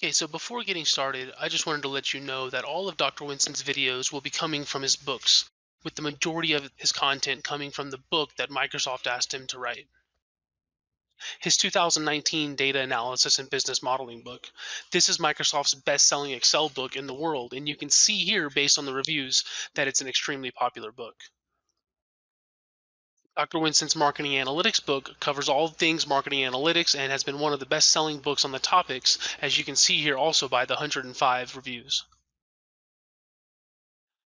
Okay, so before getting started, I just wanted to let you know that all of Dr. Winston's videos will be coming from his books, with the majority of his content coming from the book that Microsoft asked him to write. His 2019 Data Analysis and Business Modeling book. This is Microsoft's best-selling Excel book in the world, and you can see here, based on the reviews, that it's an extremely popular book. Dr. Winston's Marketing Analytics book covers all things marketing analytics and has been one of the best-selling books on the topics, as you can see here also by the 105 reviews.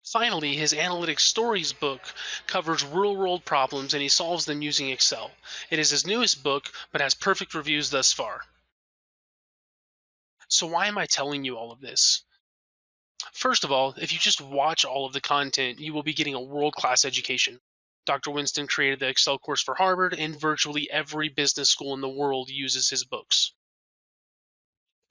Finally, his Analytics Stories book covers real-world problems and he solves them using Excel. It is his newest book, but has perfect reviews thus far. So why am I telling you all of this? First of all, if you just watch all of the content, you will be getting a world-class education. Dr. Winston created the Excel course for Harvard, and virtually every business school in the world uses his books.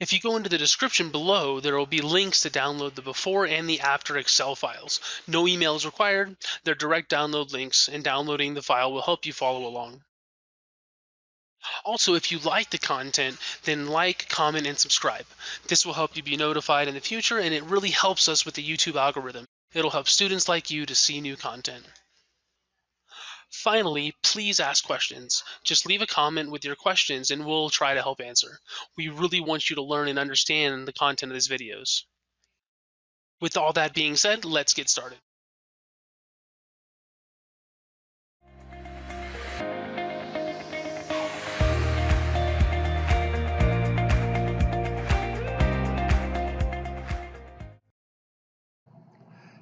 If you go into the description below, there will be links to download the before and the after Excel files. No email is required, they're direct download links, and downloading the file will help you follow along. Also, if you like the content, then like, comment, and subscribe. This will help you be notified in the future, and it really helps us with the YouTube algorithm. It'll help students like you to see new content. Finally, please ask questions. Just leave a comment with your questions and we'll try to help answer. We really want you to learn and understand the content of these videos. With all that being said, let's get started.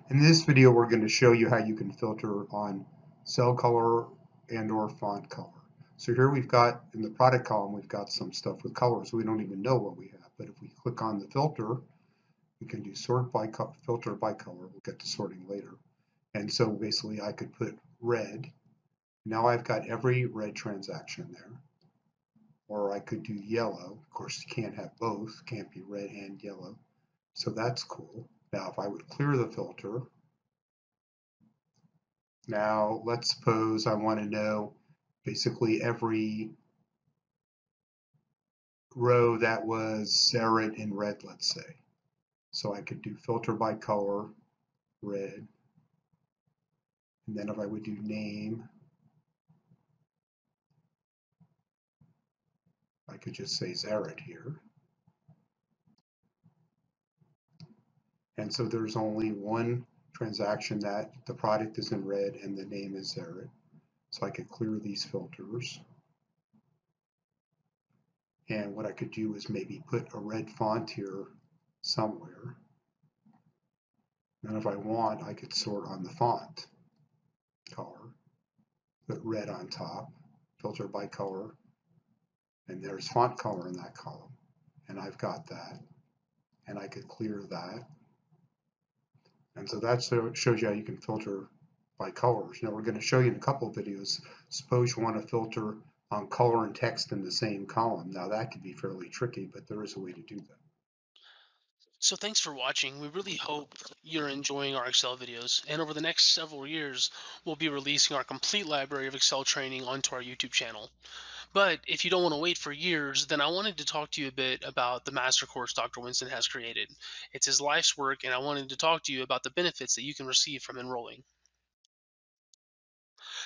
In this video, we're going to show you how you can filter on cell color and or font color. So here we've got, in the product column, we've got some stuff with colors. We don't even know what we have. But if we click on the filter, we can do sort by filter by color. We'll get to sorting later. And so basically I could put red. Now I've got every red transaction there. Or I could do yellow. Of course, you can't have both. Can't be red and yellow. So that's cool. Now, if I would clear the filter, now let's suppose I want to know basically every row that was Zerit in red, let's say. So I could do filter by color, red, and then if I would do name, I could just say Zerit here. And so there's only one transaction that the product is in red and the name is Zerit. So I could clear these filters. And what I could do is maybe put a red font here somewhere. And if I want, I could sort on the font color, put red on top, filter by color, and there's font color in that column. And I've got that. And I could clear that. And so that shows you how you can filter by colors. Now we're going to show you in a couple of videos. Suppose you want to filter on color and text in the same column. Now that could be fairly tricky, but there is a way to do that. So thanks for watching. We really hope you're enjoying our Excel videos. And over the next several years, we'll be releasing our complete library of Excel training onto our YouTube channel. But if you don't want to wait for years, then I wanted to talk to you a bit about the master course Dr. Winston has created. It's his life's work, and I wanted to talk to you about the benefits that you can receive from enrolling.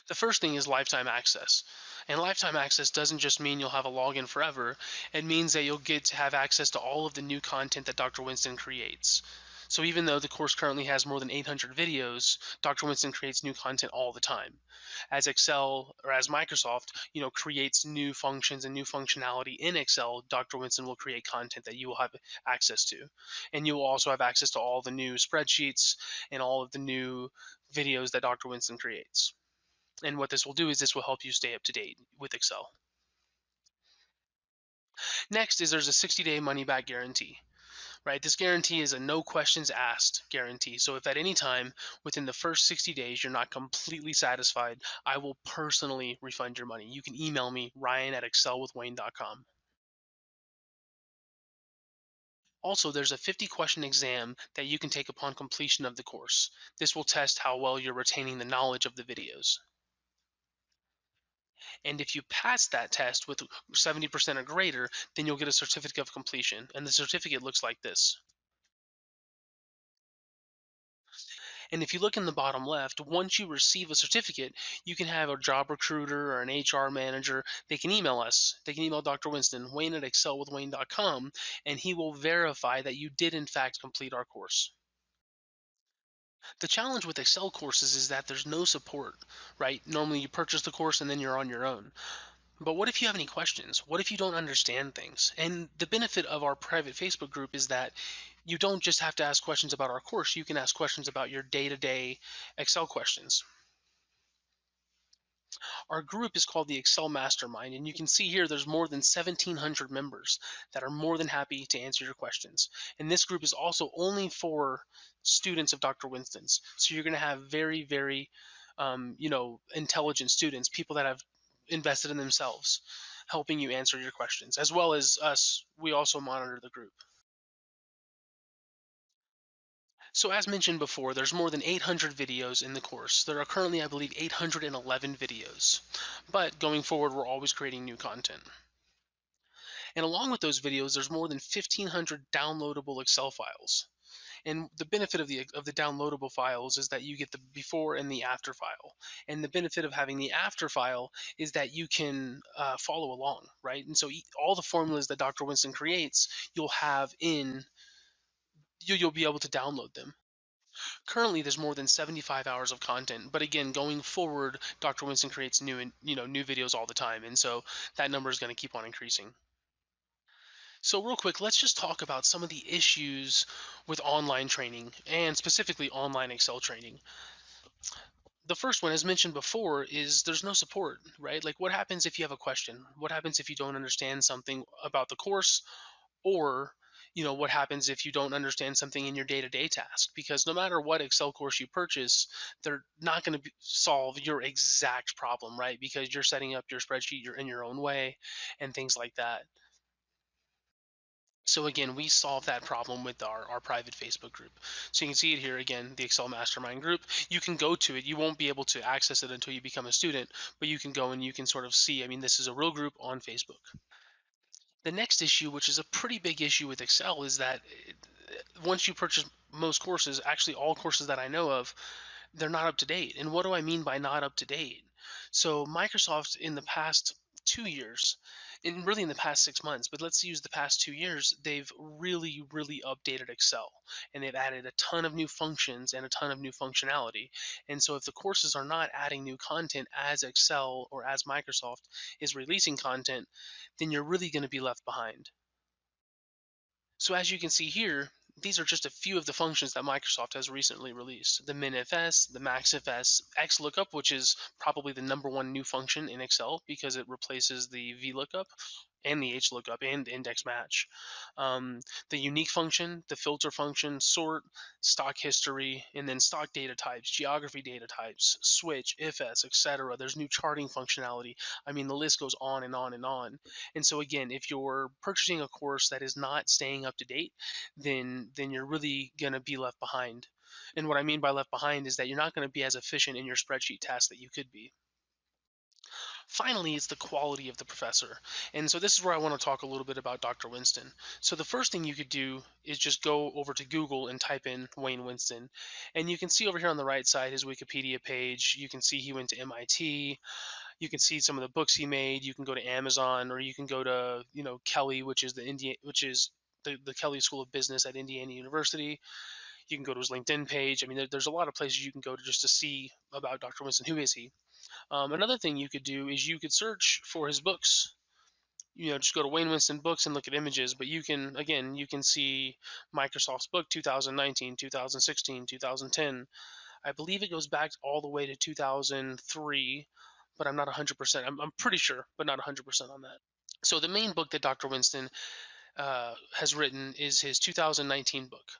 The first thing is lifetime access. And lifetime access doesn't just mean you'll have a login forever, it means that you'll get to have access to all of the new content that Dr. Winston creates. So even though the course currently has more than 800 videos, Dr. Winston creates new content all the time. As Excel or as Microsoft, creates new functions and new functionality in Excel, Dr. Winston will create content that you will have access to. And you will also have access to all the new spreadsheets and all of the new videos that Dr. Winston creates. And what this will do is this will help you stay up to date with Excel. Next is there's a 60-day money back guarantee. Right? This guarantee is a no questions asked guarantee. So if at any time within the first 60 days you're not completely satisfied, I will personally refund your money. You can email me, ryan@excelwithwayne.com. Also, there's a 50-question exam that you can take upon completion of the course. This will test how well you're retaining the knowledge of the videos. And if you pass that test with 70% or greater, then you'll get a certificate of completion. And the certificate looks like this. And if you look in the bottom left, once you receive a certificate, you can have a job recruiter or an HR manager. They can email us. They can email Dr. Winston, Wayne at excelwithwayne.com, and he will verify that you did, in fact, complete our course. The challenge with Excel courses is that there's no support, right? Normally you purchase the course and then you're on your own. But what if you have any questions? What if you don't understand things? And the benefit of our private Facebook group is that you don't just have to ask questions about our course, you can ask questions about your day to day Excel questions. Our group is called the Excel Mastermind, and you can see here there's more than 1,700 members that are more than happy to answer your questions. And this group is also only for students of Dr. Winston's. So you're going to have very, very, intelligent students, people that have invested in themselves, helping you answer your questions, as well as us. We also monitor the group. So as mentioned before, there's more than 800 videos in the course. There are currently, I believe, 811 videos. But going forward, we're always creating new content. And along with those videos, there's more than 1,500 downloadable Excel files. And the benefit of the downloadable files is that you get the before and the after file. And the benefit of having the after file is that you can follow along, right? And so all the formulas that Dr. Winston creates, you'll have in you'll be able to download them. Currently there's more than 75 hours of content, but again, going forward, Dr. Winston creates new videos all the time, and so that number is going to keep on increasing. So real quick, let's just talk about some of the issues with online training, and specifically online Excel training. The first one, as mentioned before, is there's no support, right? Like, what happens if you have a question? What happens if you don't understand something about the course? Or what happens if you don't understand something in your day-to-day task? Because no matter what Excel course you purchase, they're not going to solve your exact problem, right? Because you're setting up your spreadsheet, you're in your own way, and things like that. So again, we solve that problem with our private Facebook group. So you can see it here again, the Excel Mastermind group. You can go to it. You won't be able to access it until you become a student, but you can go and you can sort of see, I mean, this is a real group on Facebook. The next issue, which is a pretty big issue with Excel, is that once you purchase most courses, actually all courses that I know of, they're not up to date. And what do I mean by not up to date? So Microsoft in the past 2 years, and really in the past 6 months, but let's use the past 2 years, they've really, really updated Excel, and they've added a ton of new functions and a ton of new functionality. And so if the courses are not adding new content as Excel or as Microsoft is releasing content, then you're really going to be left behind. So as you can see here, these are just a few of the functions that Microsoft has recently released. The minfs, the maxfs, xlookup, which is probably the number one new function in Excel because it replaces the VLOOKUP and the HLOOKUP and index match. The unique function, the filter function, sort, stock history, and then stock data types, geography data types, switch, ifs, etc. There's new charting functionality. I mean, the list goes on and on and on. And so again, if you're purchasing a course that is not staying up to date, then you're really going to be left behind. And what I mean by left behind is that you're not going to be as efficient in your spreadsheet tasks that you could be. Finally, it's the quality of the professor. And so this is where I want to talk a little bit about Dr. Winston. So the first thing you could do is just go over to Google and type in Wayne Winston. And you can see over here on the right side his Wikipedia page. You can see he went to MIT. You can see some of the books he made. You can go to Amazon, or you can go to, Kelly, which is the Kelly School of Business at Indiana University. You can go to his LinkedIn page. I mean, there's a lot of places you can go to just to see about Dr. Winston. Who is he? Another thing you could do is you could search for his books. Just go to Wayne Winston books and look at images. But you can see Microsoft's book 2019, 2016, 2010. I believe it goes back all the way to 2003, but I'm not 100%. I'm pretty sure, but not 100% on that. So the main book that Dr. Winston has written is his 2019 book.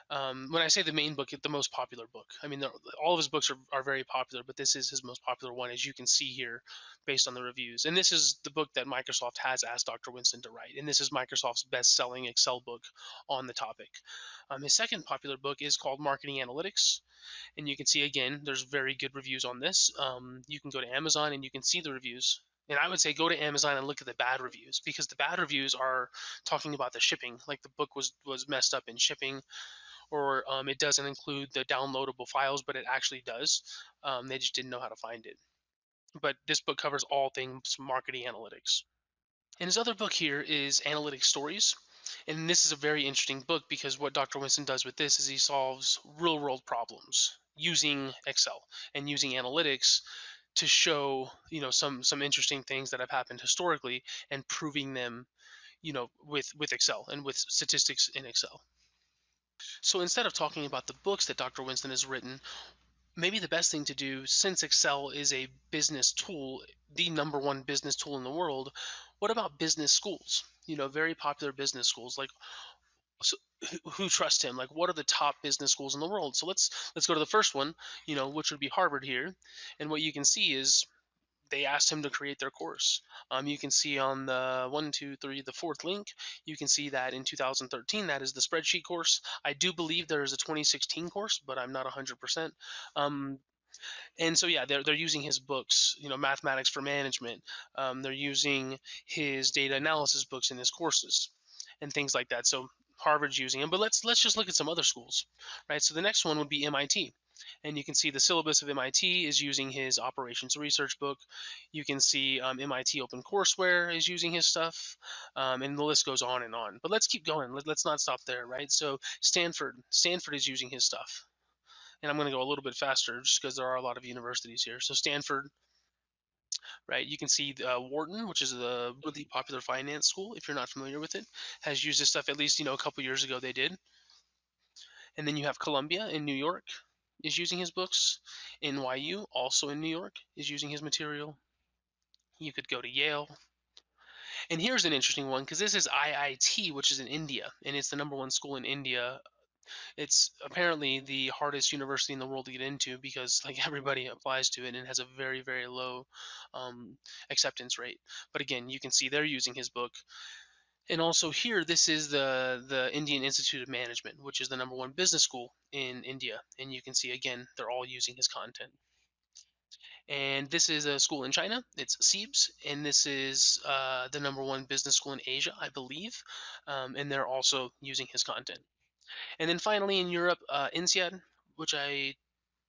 When I say the main book, the most popular book. I mean, all of his books are very popular, but this is his most popular one, as you can see here, based on the reviews. And this is the book that Microsoft has asked Dr. Winston to write. And this is Microsoft's best-selling Excel book on the topic. His second popular book is called Marketing Analytics. And you can see, again, there's very good reviews on this. You can go to Amazon and you can see the reviews. And I would say go to Amazon and look at the bad reviews, because the bad reviews are talking about the shipping, like the book was messed up in shipping, or it doesn't include the downloadable files, but it actually does. They just didn't know how to find it. But this book covers all things marketing analytics. And his other book here is Analytic Stories. And this is a very interesting book, because what Dr. Winston does with this is he solves real world problems using Excel and using analytics to show, some interesting things that have happened historically, and proving them, with Excel and with statistics in Excel. So instead of talking about the books that Dr. Winston has written, maybe the best thing to do, since Excel is a business tool, the number one business tool in the world, what about business schools? Very popular business schools. Like, so who trust him? Like, what are the top business schools in the world? So let's go to the first one, which would be Harvard here. And what you can see is they asked him to create their course. You can see on the one, two, three, the fourth link, you can see that in 2013, that is the spreadsheet course. I do believe there is a 2016 course, but I'm not 100%. Um, and so, yeah, they're using his books, Mathematics for Management. They're using his data analysis books in his courses and things like that. So Harvard's using him, but let's just look at some other schools, right? So the next one would be MIT. And you can see the syllabus of MIT is using his operations research book. You can see MIT OpenCourseWare is using his stuff, and the list goes on and on. But let's keep going. Let's not stop there, right? So Stanford is using his stuff, and I'm going to go a little bit faster just because there are a lot of universities here. So Stanford, right? You can see Wharton, which is a really popular finance school. If you're not familiar with it, has used this stuff, at least a couple years ago they did. And then you have Columbia in New York is using his books. NYU, also in New York, is using his material. You could go to Yale. And here's an interesting one, because this is IIT, which is in India, and it's the number one school in India. It's apparently the hardest university in the world to get into, because like everybody applies to it, and it has a very, very low um, acceptance rate. But again, you can see they're using his book. And also here, this is the Indian Institute of Management, which is the number one business school in India. And you can see again, they're all using his content. And this is a school in China. It's SEEBS, and this is the number one business school in Asia, I believe. And they're also using his content. And then finally in Europe, INSEAD, which I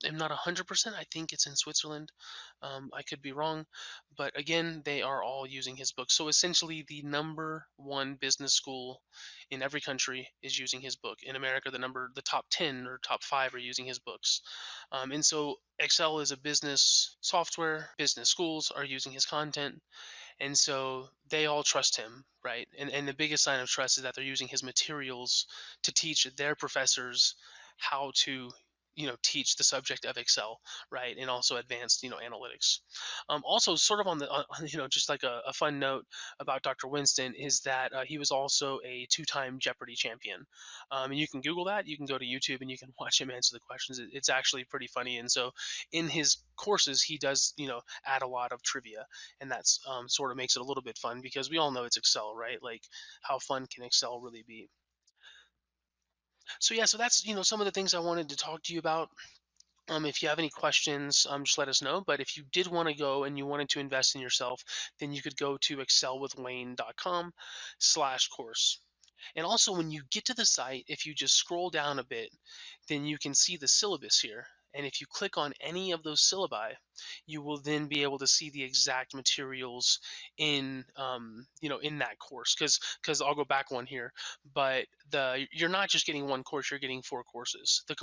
am not 100%. I think it's in Switzerland. I could be wrong, but again, they are all using his book. So essentially, the number one business school in every country is using his book. In America, the top 10 or top 5 are using his books. And so Excel is a business software. Business schools are using his content, and so they all trust him, right? And the biggest sign of trust is that they're using his materials to teach their professors how to teach the subject of Excel, right? And also advanced analytics. Also, sort of on the just like a fun note about Dr. Winston is that he was also a two-time Jeopardy champion. And you can Google that, you can go to YouTube, and you can watch him answer the questions. It's actually pretty funny. And so in his courses he does add a lot of trivia, and that's sort of makes it a little bit fun, because we all know it's Excel, right? Like, how fun can Excel really be? So yeah, so that's some of the things I wanted to talk to you about. If you have any questions, just let us know. But if you did want to go and you wanted to invest in yourself, then you could go to excelwithwayne.com/course. And also, when you get to the site, if you just scroll down a bit, then you can see the syllabus here. And if you click on any of those syllabi, you will then be able to see the exact materials in that course. Because I'll go back one here, but you're not just getting one course, you're getting 4 courses. The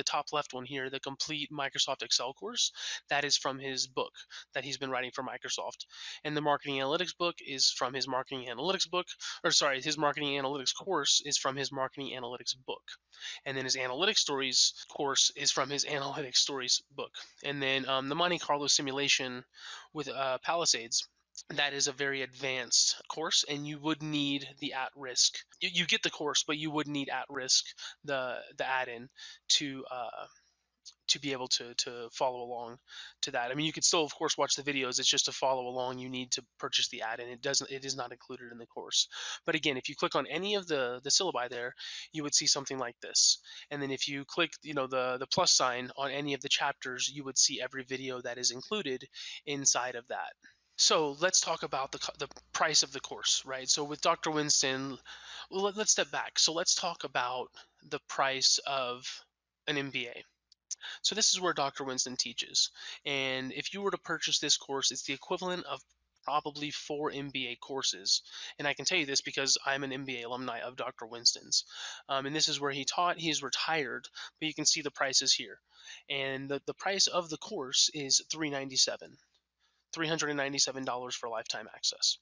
top left one here, the complete Microsoft Excel course, that is from his book that he's been writing for Microsoft. And the marketing analytics book is from his marketing analytics book, or sorry, his marketing analytics course is from his marketing analytics book. And then his analytics stories course is from his analytics stories book. And then the Monte Carlo simulation with Palisades, that is a very advanced course, and you would need the at risk. You get the course, but you would need at risk, the add-in to be able to follow along to that. I mean, you could still, of course, watch the videos. It's just to follow along, you need to purchase the add-in. It is not included in the course. But again, if you click on any of the syllabi there, you would see something like this. And then if you click, the plus sign on any of the chapters, you would see every video that is included inside of that. So let's talk about the price of the course, right? So with Dr. Winston, well, let's step back. So let's talk about the price of an MBA. So this is where Dr. Winston teaches. And if you were to purchase this course, it's the equivalent of probably 4 MBA courses. And I can tell you this because I'm an MBA alumni of Dr. Winston's. And this is where he taught. He's retired, but you can see the prices here. And the price of the course is $397 for lifetime access.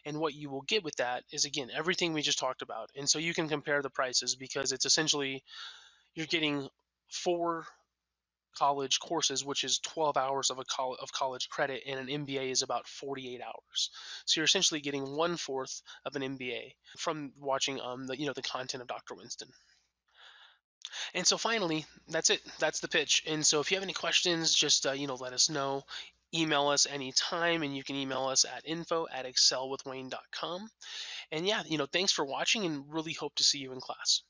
And what you will get with that is, again, everything we just talked about. And so you can compare the prices because it's essentially you're getting 4 college courses, which is 12 hours of college credit, and an MBA is about 48 hours. So you're essentially getting 1/4 of an MBA from watching the content of Dr. Winston. And so finally, that's it. That's the pitch. And so if you have any questions, just let us know. Email us anytime, and you can email us at info@excelwithwayne.com. And yeah, thanks for watching, and really hope to see you in class.